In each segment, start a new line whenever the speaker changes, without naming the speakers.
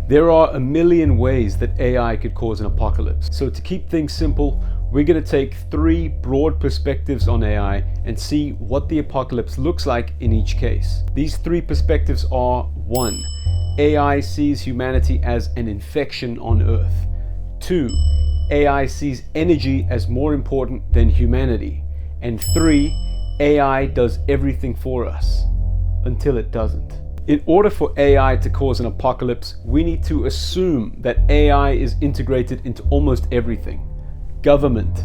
There are a million ways that AI could cause an apocalypse. So to keep things simple, we're going to take 3 broad perspectives on AI and see what the apocalypse looks like in each case. These 3 perspectives are: 1. AI sees humanity as an infection on Earth. 2. AI sees energy as more important than humanity. And 3. AI does everything for us until it doesn't. In order for AI to cause an apocalypse, we need to assume that AI is integrated into almost everything. Government,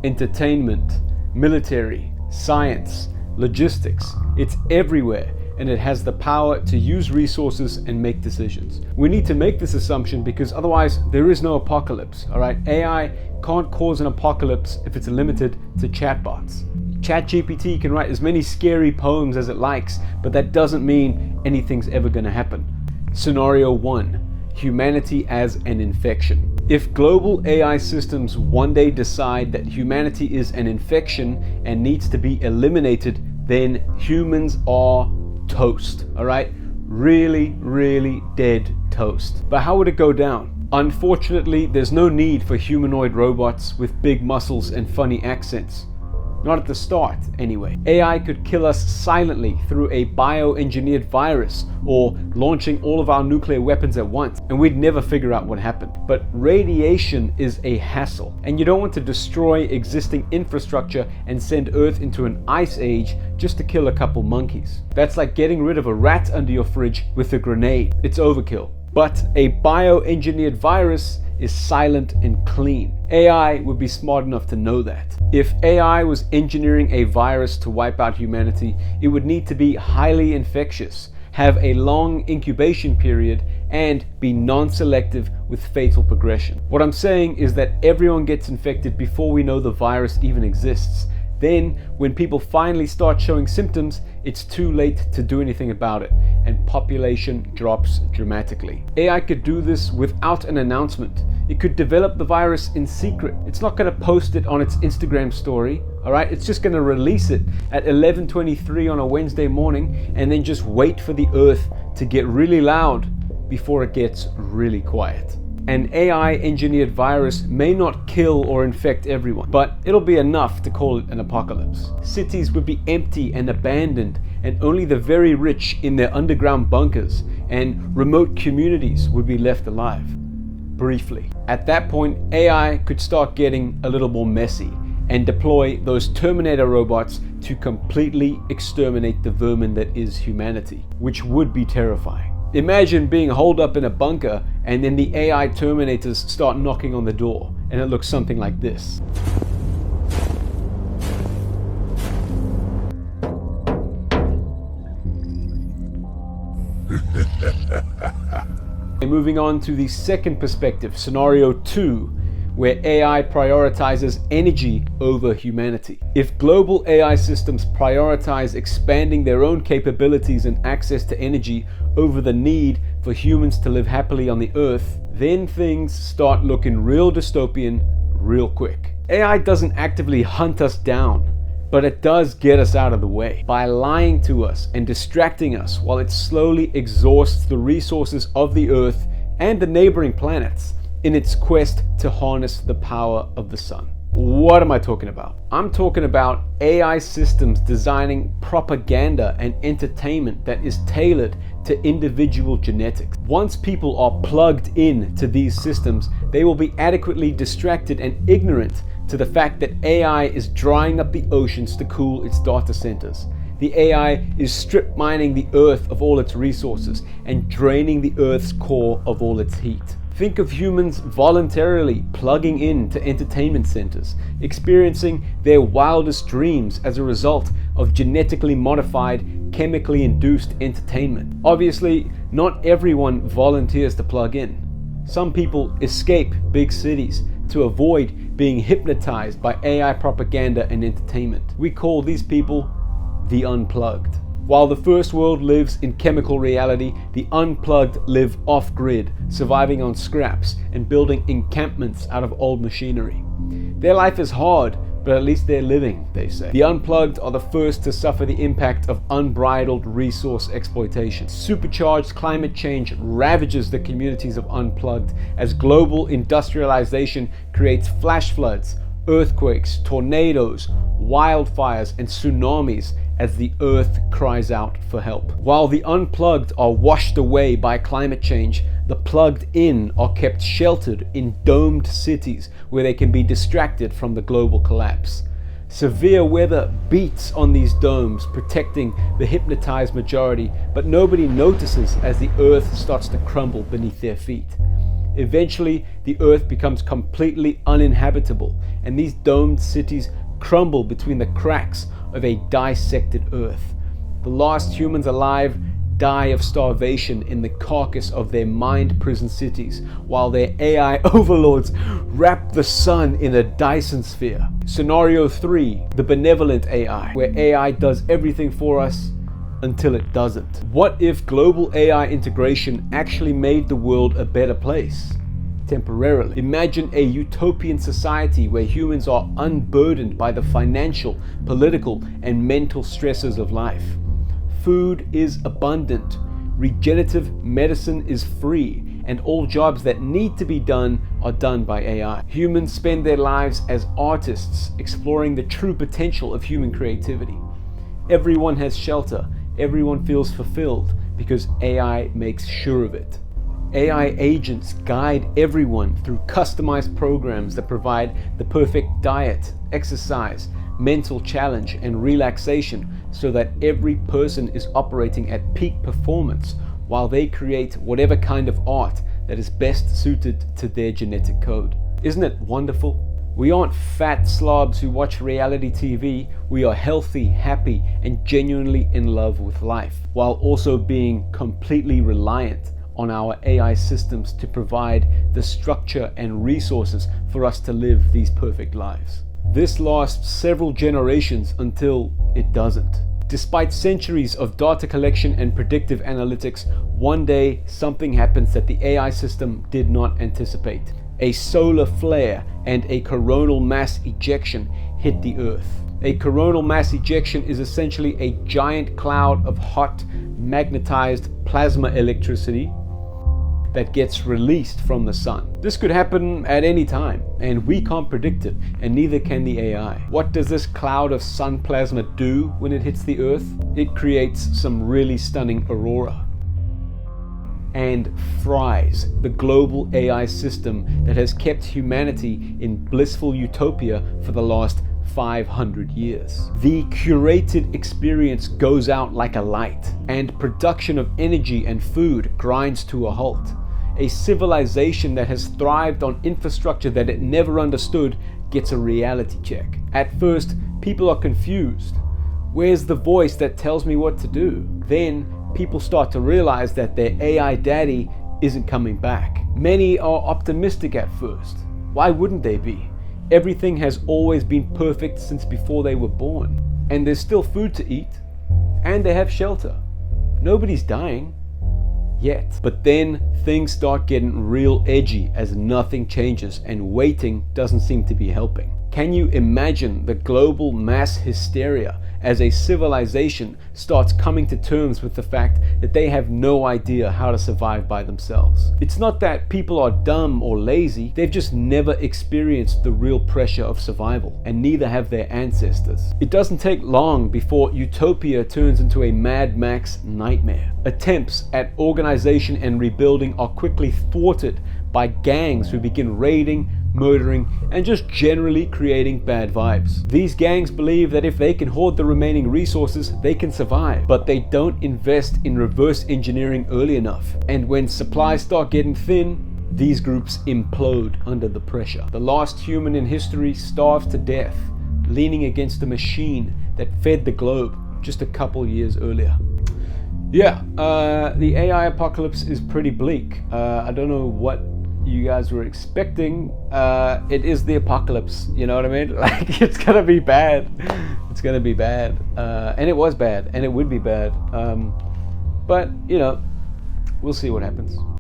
entertainment, military, science, logistics. It's everywhere, and it has the power to use resources and make decisions. We need to make this assumption because otherwise there is no apocalypse, all right? AI can't cause an apocalypse if it's limited to chatbots. ChatGPT can write as many scary poems as it likes, but that doesn't mean anything's ever going to happen. Scenario 1. Humanity as an infection. If global AI systems one day decide that humanity is an infection and needs to be eliminated, then humans are toast, all right? Really, really dead toast. But how would it go down? Unfortunately, there's no need for humanoid robots with big muscles and funny accents. Not at the start, anyway. AI could kill us silently through a bioengineered virus or launching all of our nuclear weapons at once, and we'd never figure out what happened. But radiation is a hassle, and you don't want to destroy existing infrastructure and send Earth into an ice age just to kill a couple monkeys. That's like getting rid of a rat under your fridge with a grenade. It's overkill. But a bioengineered virus is silent and clean. AI would be smart enough to know that. If AI was engineering a virus to wipe out humanity, it would need to be highly infectious, have a long incubation period, and be non-selective with fatal progression. What I'm saying is that everyone gets infected before we know the virus even exists. Then, when people finally start showing symptoms, it's too late to do anything about it, and population drops dramatically. AI could do this without an announcement. It could develop the virus in secret. It's not going to post it on its Instagram story, all right? It's just going to release it at 11:23 on a Wednesday morning and then just wait for the Earth to get really loud before it gets really quiet. An AI-engineered virus may not kill or infect everyone, but it'll be enough to call it an apocalypse. Cities would be empty and abandoned, and only the very rich in their underground bunkers, and remote communities would be left alive. Briefly. At that point, AI could start getting a little more messy and deploy those Terminator robots to completely exterminate the vermin that is humanity, which would be terrifying. Imagine being holed up in a bunker and then the AI Terminators start knocking on the door, and it looks something like this. And moving on to the second perspective, scenario 2, where AI prioritizes energy over humanity. If global AI systems prioritize expanding their own capabilities and access to energy over the need for humans to live happily on the Earth, then things start looking real dystopian real quick. AI doesn't actively hunt us down, but it does get us out of the way by lying to us and distracting us while it slowly exhausts the resources of the Earth and the neighboring planets in its quest to harness the power of the sun. What am I talking about? I'm talking about AI systems designing propaganda and entertainment that is tailored to individual genetics. Once people are plugged in to these systems, they will be adequately distracted and ignorant to the fact that AI is drying up the oceans to cool its data centers. The AI is strip mining the Earth of all its resources and draining the Earth's core of all its heat. Think of humans voluntarily plugging in to entertainment centers, experiencing their wildest dreams as a result of genetically modified, chemically induced entertainment. Obviously, not everyone volunteers to plug in. Some people escape big cities to avoid being hypnotized by AI propaganda and entertainment. We call these people the unplugged. While the first world lives in chemical reality, the unplugged live off-grid, surviving on scraps and building encampments out of old machinery. Their life is hard, but at least they're living, they say. The Unplugged are the first to suffer the impact of unbridled resource exploitation. Supercharged climate change ravages the communities of Unplugged as global industrialization creates flash floods, earthquakes, tornadoes, wildfires, and tsunamis as the earth cries out for help. While the Unplugged are washed away by climate change, the plugged in are kept sheltered in domed cities where they can be distracted from the global collapse. Severe weather beats on these domes, protecting the hypnotized majority, but nobody notices as the earth starts to crumble beneath their feet. Eventually, the earth becomes completely uninhabitable, and these domed cities crumble between the cracks of a dissected earth. The last humans alive die of starvation in the carcass of their mind-prison cities, while their AI overlords wrap the sun in a Dyson sphere. Scenario 3, the benevolent AI, where AI does everything for us until it doesn't. What if global AI integration actually made the world a better place? Temporarily. Imagine a utopian society where humans are unburdened by the financial, political, and mental stresses of life. Food is abundant, regenerative medicine is free, and all jobs that need to be done are done by AI. Humans spend their lives as artists, exploring the true potential of human creativity. Everyone has shelter, everyone feels fulfilled, because AI makes sure of it. AI agents guide everyone through customized programs that provide the perfect diet, exercise, mental challenge, and relaxation so that every person is operating at peak performance while they create whatever kind of art that is best suited to their genetic code. Isn't it wonderful? We aren't fat slobs who watch reality TV. We are healthy, happy, and genuinely in love with life, while also being completely reliant on our AI systems to provide the structure and resources for us to live these perfect lives. This lasts several generations until it doesn't. Despite centuries of data collection and predictive analytics, one day something happens that the AI system did not anticipate. A solar flare and a coronal mass ejection hit the Earth. A coronal mass ejection is essentially a giant cloud of hot, magnetized plasma electricity that gets released from the sun. This could happen at any time, and we can't predict it, and neither can the AI. What does this cloud of sun plasma do when it hits the Earth? It creates some really stunning aurora and fries the global AI system that has kept humanity in blissful utopia for the last 500 years. The curated experience goes out like a light, and production of energy and food grinds to a halt. A civilization that has thrived on infrastructure that it never understood gets a reality check. At first, people are confused. Where's the voice that tells me what to do? Then, people start to realize that their AI daddy isn't coming back. Many are optimistic at first. Why wouldn't they be? Everything has always been perfect since before they were born. And there's still food to eat. And they have shelter. Nobody's dying. Yet. But then things start getting real edgy as nothing changes and waiting doesn't seem to be helping. Can you imagine the global mass hysteria as a civilization starts coming to terms with the fact that they have no idea how to survive by themselves? It's not that people are dumb or lazy, they've just never experienced the real pressure of survival, and neither have their ancestors. It doesn't take long before utopia turns into a Mad Max nightmare. Attempts at organization and rebuilding are quickly thwarted by gangs who begin raiding, murdering, and just generally creating bad vibes. These gangs believe that if they can hoard the remaining resources, they can survive, but they don't invest in reverse engineering early enough. And when supplies start getting thin, these groups implode under the pressure. The last human in history starves to death, leaning against a machine that fed the globe just a couple years earlier. Yeah, the AI apocalypse is pretty bleak. I don't know what you guys were expecting. It is the apocalypse, you know what I mean? Like, it's gonna be bad. It's gonna be bad. And it was bad, and it would be bad. But, you know, we'll see what happens.